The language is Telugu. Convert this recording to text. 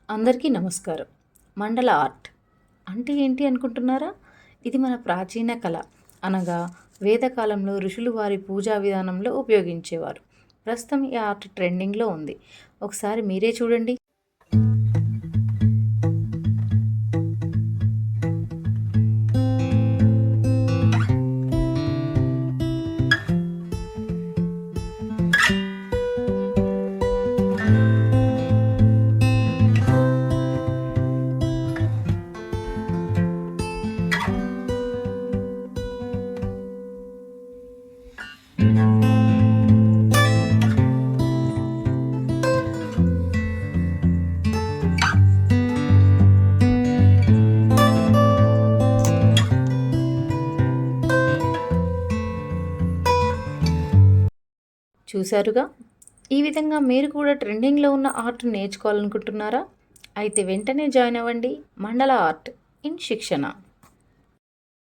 అందరికీ నమస్కారం. మండల ఆర్ట్ అంటే ఏంటి అనుకుంటున్నారా? ఇది మన ప్రాచీన కళ. అనగా వేదకాలంలో ఋషులు వారి పూజా విధానంలో ఉపయోగించేవారు. ప్రస్తుతం ఈ ఆర్ట్ ట్రెండింగ్‌లో ఉంది. ఒకసారి మీరే చూడండి. చూశారుగా? ఈ విధంగా మీరు కూడా ట్రెండింగ్‌లో ఉన్న ఆర్ట్ నేర్చుకోవాలనుకుంటున్నారా? అయితే వెంటనే జాయిన్ అవ్వండి. మండల ఆర్ట్ ఇన్ శిక్షణ.